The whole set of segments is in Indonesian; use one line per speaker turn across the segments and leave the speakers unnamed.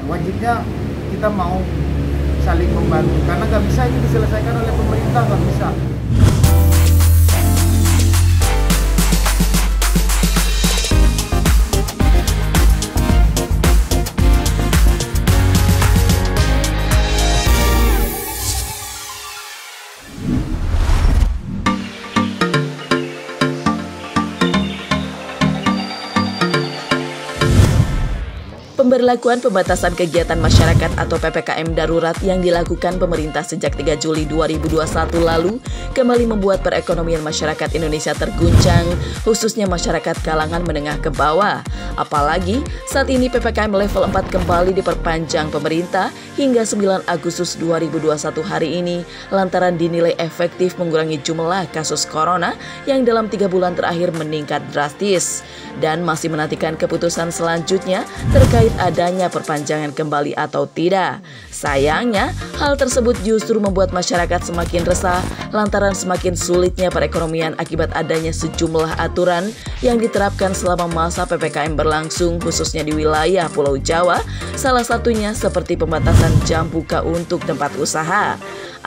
wajibnya kita mau saling membantu, karena nggak bisa ini diselesaikan oleh pemerintah, nggak bisa.
Pemberlakuan pembatasan kegiatan masyarakat atau PPKM darurat yang dilakukan pemerintah sejak 3 Juli 2021 lalu kembali membuat perekonomian masyarakat Indonesia terguncang, khususnya masyarakat kalangan menengah ke bawah. Apalagi saat ini PPKM level 4 kembali diperpanjang pemerintah hingga 9 Agustus 2021 hari ini lantaran dinilai efektif mengurangi jumlah kasus corona yang dalam 3 bulan terakhir meningkat drastis dan masih menantikan keputusan selanjutnya terkait adanya perpanjangan kembali atau tidak. Sayangnya, hal tersebut justru membuat masyarakat semakin resah lantaran semakin sulitnya perekonomian akibat adanya sejumlah aturan yang diterapkan selama masa PPKM berlangsung khususnya di wilayah Pulau Jawa, salah satunya seperti pembatasan jam buka untuk tempat usaha.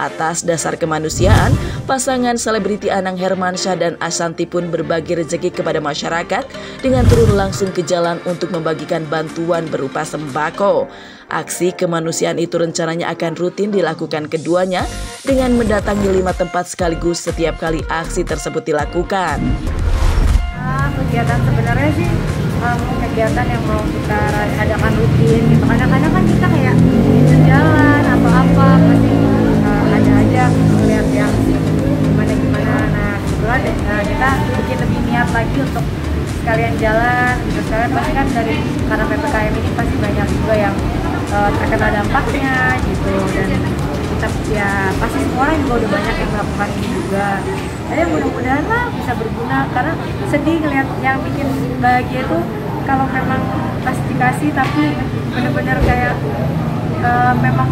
Atas dasar kemanusiaan, pasangan selebriti Anang Hermansyah dan Ashanty pun berbagi rezeki kepada masyarakat dengan turun langsung ke jalan untuk membagikan bantuan berupa sembako. Aksi kemanusiaan itu rencananya akan rutin dilakukan keduanya dengan mendatangi 5 tempat sekaligus setiap kali aksi tersebut dilakukan.
Kegiatan sebenarnya sih kegiatan yang mau kita adakan rutin gitu. Kadang-kadang kan kita kayak di jalan atau apa pasti ada aja melihat yang gimana. Nah kebetulan kita bikin lebih niat lagi untuk sekalian jalan gitu. Sekalian pasti kan karena PPKM ini pasti banyak juga yang terkena dampaknya gitu, dan kita ya pasti semua orang juga udah banyak yang melakukan ini juga. Jadi mudah-mudahan lah bisa berguna, karena sedih ngeliat yang bikin bahagia itu kalau memang pasti dikasih tapi bener-bener kayak memang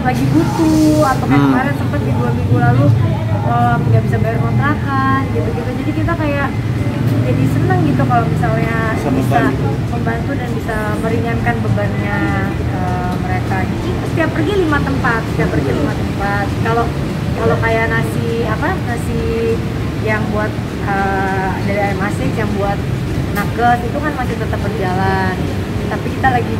lagi butuh, atau kayak kemarin sempet di 2 minggu lalu nggak bisa bayar kontrakan gitu-gitu. Jadi kita kayak jadi seneng gitu kalau misalnya bisa membantu dan bisa meringankan bebannya mereka. Jadi setiap pergi 5 tempat. Kalau kayak nasi yang buat dari ayam asik yang buat nakes itu kan masih tetap berjalan. Tapi kita lagi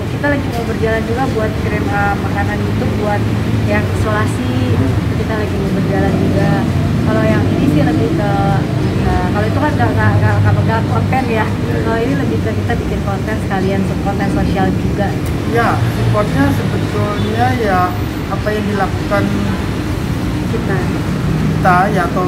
mau berjalan juga buat kirim makanan itu buat yang isolasi, kita lagi mau berjalan juga. Kalau yang ini sih lebih ke kalau itu kan nggak konten ya. Kalau ini lebih ke kita bikin konten sekalian konten sosial juga.
Ya, supportnya sebetulnya ya apa yang dilakukan kita ya, atau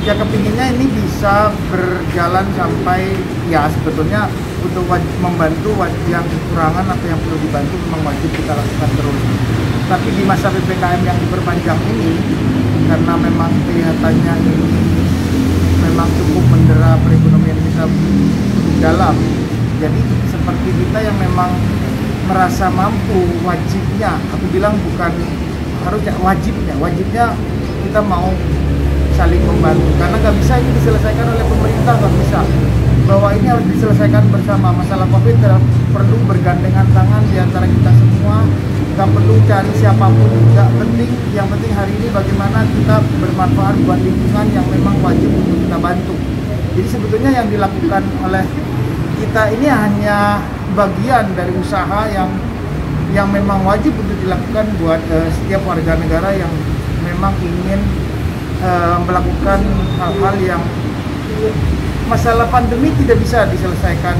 ya kepinginnya ini bisa berjalan sampai ya sebetulnya untuk membantu yang kekurangan atau yang perlu dibantu memang wajib kita lakukan terus. Tapi di masa PPKM yang diperpanjang ini, karena memang kelihatannya ini memang cukup mendera perekonomian kita dalam, jadi seperti kita yang memang merasa mampu, wajibnya, aku bilang bukan harusnya, wajibnya kita mau saling membantu, karena nggak bisa ini diselesaikan oleh pemerintah, nggak bisa, bahwa ini harus diselesaikan bersama. Masalah COVID perlu bergandengan tangan di antara kita semua, nggak perlu cari siapapun, nggak penting, yang penting hari ini bagaimana kita bermanfaat buat lingkungan yang memang wajib untuk kita bantu. Jadi sebetulnya yang dilakukan oleh kita ini hanya bagian dari usaha yang memang wajib untuk dilakukan buat setiap warga negara yang memang ingin melakukan hal-hal yang masalah pandemi tidak bisa diselesaikan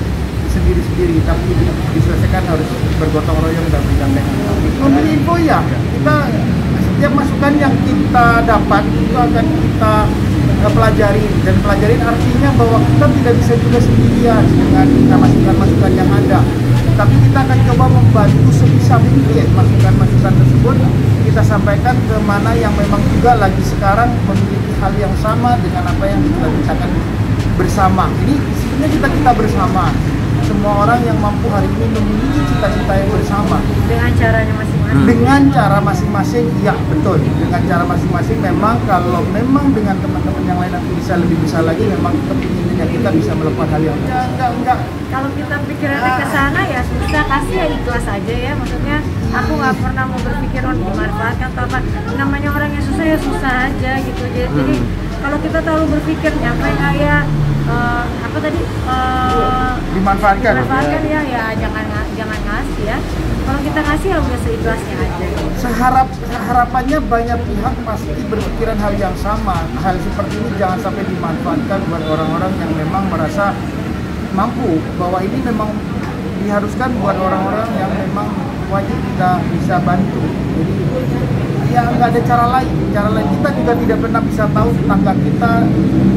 sendiri-sendiri, tapi diselesaikan harus bergotong royong dan bergandengan. Untuk info ya, kita setiap masukan yang kita dapat itu akan kita pelajari, dan pelajarin artinya bahwa kita tidak bisa juga sendirian dengan masukan-masukan yang ada, tapi kita akan coba membantu sebisa mungkin masukan-masukan tersebut kita sampaikan ke mana yang memang juga lagi sekarang memiliki hal yang sama dengan apa yang kita bicarakan bersama. Ini sebenarnya kita bersama, semua orang yang mampu hari ini memiliki cita-cita yang bersama
dengan caranya masing-masing.
dengan cara masing-masing. Ya betul, dengan cara masing-masing. Memang kalau memang dengan teman-teman yang lain nanti bisa lebih besar lagi, memang kepinginnya kita bisa melakukan hal yang enggak.
Kalau kita pikirannya ke sana ya susah, kasih ya ikhlas aja ya. Maksudnya aku nggak pernah mau berpikir dimanfaatkan atau apa. Namanya orang yang susah ya susah aja gitu. Jadi kalau kita terlalu berpikir nyampe kayak apa tadi
dimanfaatkan
ya jangan ngasih ya. Kalau kita ngasih ya udah seikhlasnya aja.
Harapannya banyak pihak pasti berpikiran hal yang sama. Hal seperti ini jangan sampai dimanfaatkan buat orang-orang yang memang merasa mampu, bahwa ini memang diharuskan buat orang-orang yang memang wajib kita bisa bantu. Jadi ya nggak ada cara lain. Kita juga tidak pernah bisa tahu tetangga kita,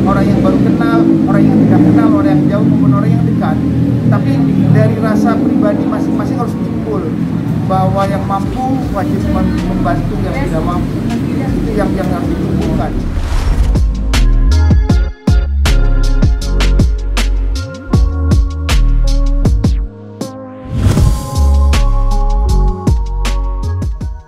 orang yang baru kenal, orang yang tidak kenal, orang yang jauh maupun orang yang dekat. Tapi dari rasa pribadi masing-masing harus timbul bahwa yang mampu wajib membantu yang tidak mampu. Itu yang harus ditumbuhkan.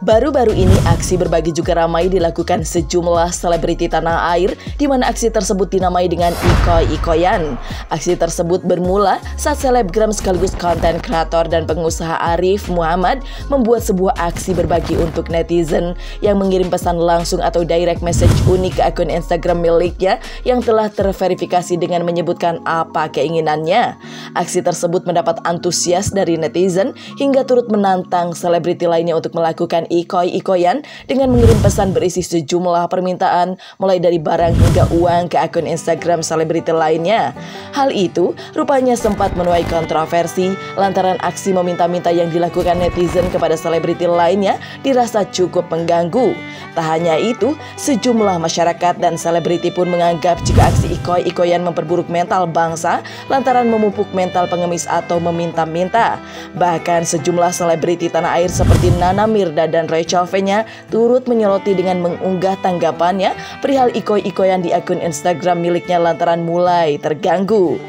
Baru-baru ini aksi berbagi juga ramai dilakukan sejumlah selebriti tanah air, di mana aksi tersebut dinamai dengan ikoy-ikoyan. Aksi tersebut bermula saat selebgram sekaligus konten kreator dan pengusaha Arif Muhammad membuat sebuah aksi berbagi untuk netizen yang mengirim pesan langsung atau direct message unik ke akun Instagram miliknya yang telah terverifikasi dengan menyebutkan apa keinginannya. Aksi tersebut mendapat antusias dari netizen hingga turut menantang selebriti lainnya untuk melakukan ikoy-ikoyan dengan mengirim pesan berisi sejumlah permintaan mulai dari barang hingga uang ke akun Instagram selebriti lainnya. Hal itu rupanya sempat menuai kontroversi lantaran aksi meminta-minta yang dilakukan netizen kepada selebriti lainnya dirasa cukup mengganggu. Tak hanya itu, sejumlah masyarakat dan selebriti pun menganggap jika aksi ikoy-ikoyan memperburuk mental bangsa lantaran memupuk mental pengemis atau meminta-minta. Bahkan sejumlah selebriti tanah air seperti Nana Mirdad dan Rachel V-nya turut menyoroti dengan mengunggah tanggapannya perihal ikoy-ikoyan di akun Instagram miliknya lantaran mulai terganggu.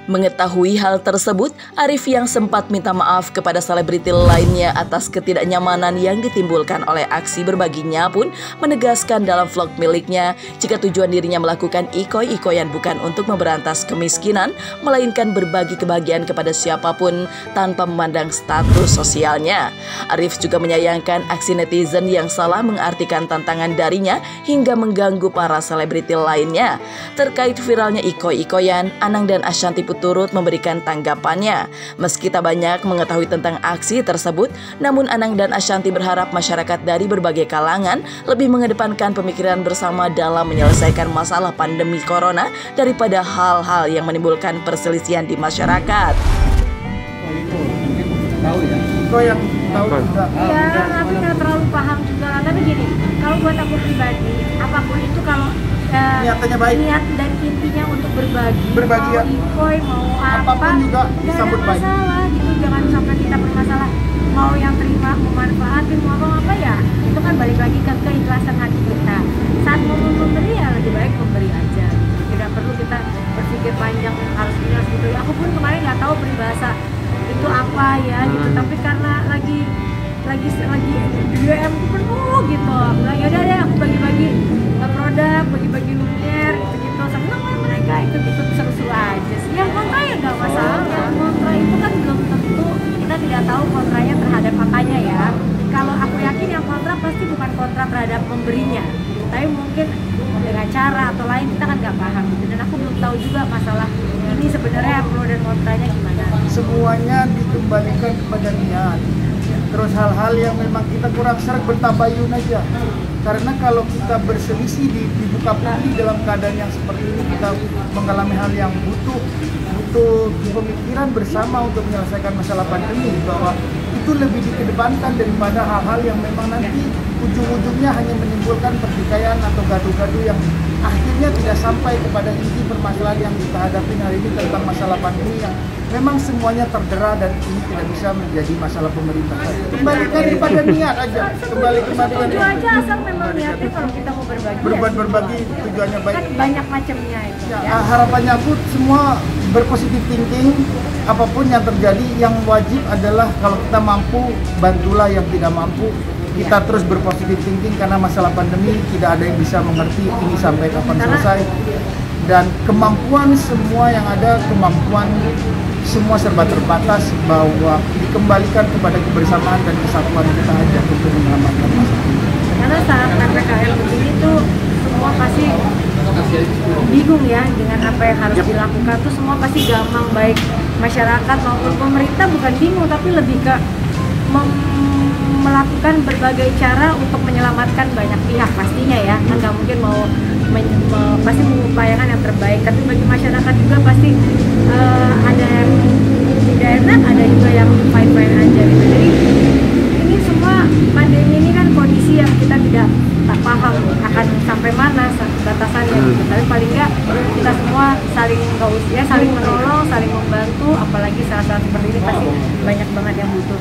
Mengetahui hal tersebut, Arif yang sempat minta maaf kepada selebriti lainnya atas ketidaknyamanan yang ditimbulkan oleh aksi berbaginya pun menegaskan dalam vlog miliknya jika tujuan dirinya melakukan ikoy-ikoyan bukan untuk memberantas kemiskinan, melainkan berbagi kebahagiaan kepada siapapun tanpa memandang status sosialnya. Arif juga menyayangkan aksi netizen yang salah mengartikan tantangan darinya hingga mengganggu para selebriti lainnya. Terkait viralnya ikoy-ikoyan, Anang dan Ashanti pun turut memberikan tanggapannya. Meski tak banyak mengetahui tentang aksi tersebut, namun Anang dan Ashanti berharap masyarakat dari berbagai kalangan lebih mengedepankan pemikiran bersama dalam menyelesaikan masalah pandemi corona daripada hal-hal yang menimbulkan perselisihan di masyarakat.
Tahu ya? Kok yang tahu juga?
Iya, tapi nggak terlalu paham juga lah. Tapi gini, kalau buat aku pribadi, apapun itu kalau
niatnya baik,
niat dan intinya untuk berbagi
ya.
Mau ikoy, mau
apapun juga disambut baik.
Gak ada masalah gitu, jangan sampai kita bermasalah. Mau yang terima, memanfaatin, mau apa ya, itu kan balik lagi ke keikhlasan hati kita. Saat mau memberi ya lebih baik memberi aja. Tidak perlu kita berpikir panjang harus ini harus gitu. Aku pun kemarin nggak tahu peribahasa itu apa ya gitu, tapi karena lagi DM penuh gitu, aku bilang yaudah deh aku bagi-bagi produk, bagi-bagi lumiere gitu, seneng lah mereka ikut seru-seru aja sih. Yang kontra ya nggak masalah, kontra itu kan belum tentu, kita tidak tahu kontranya terhadap apanya ya. Kalau aku yakin yang kontra pasti bukan kontra terhadap memberinya, tapi mungkin dengan cara atau lain kita kan nggak paham gitu. Dan aku belum tahu juga masalah ini sebenarnya pro dan kontranya gimana.
Semuanya dikembalikan kepada niat. Terus hal-hal yang memang kita kurang seret bertabayun aja. Karena kalau kita berselisih di buka publik dalam keadaan yang seperti ini, kita mengalami hal yang butuh pemikiran bersama untuk menyelesaikan masalah pandemi, bahwa itu lebih dikedepankan daripada hal-hal yang memang nanti ujung-ujungnya hanya menimbulkan pertikaian atau gaduh-gaduh yang akhirnya tidak sampai kepada inti permasalahan yang kita hadapi hari ini tentang masalah pandemi yang memang semuanya terdera dan ini tidak bisa menjadi masalah pemerintah. Kembalikan kepada niat aja. Kembali kepada
niat aja, asal memang niatnya kalau kita mau berbagi.
Berbagi tujuannya baik.
Kan banyak macamnya itu.
Ya. Harapannya aku semua berpositif thinking, apapun yang terjadi, yang wajib adalah kalau kita mampu, bantulah yang tidak mampu. Kita terus berpositif thinking karena masalah pandemi tidak ada yang bisa mengerti ini sampai kapan selesai. Dan kemampuan semua yang ada, kemampuan semua serba terbatas, bahwa dikembalikan kepada kebersamaan dan kesatuan kita aja untuk menyelamatkan masalah ini.
Karena saat PPKM begini tuh semua pasti bingung ya dengan apa yang harus dilakukan, tuh semua pasti gampang, baik masyarakat maupun pemerintah bukan bingung tapi lebih ke melakukan berbagai cara untuk menyelamatkan banyak pihak pastinya ya, kan nggak mungkin mau pasti mengupayakan yang terbaik, tapi bagi masyarakat juga pasti ada yang tidak enak, ada juga yang fine-fine aja gitu. Jadi ini semua pandemi ini kan kondisi yang kita tidak tak paham akan sampai mana batasannya gitu. Tapi paling nggak kita semua saling menolong, saling membantu, apalagi saat-saat seperti ini pasti banyak banget yang butuh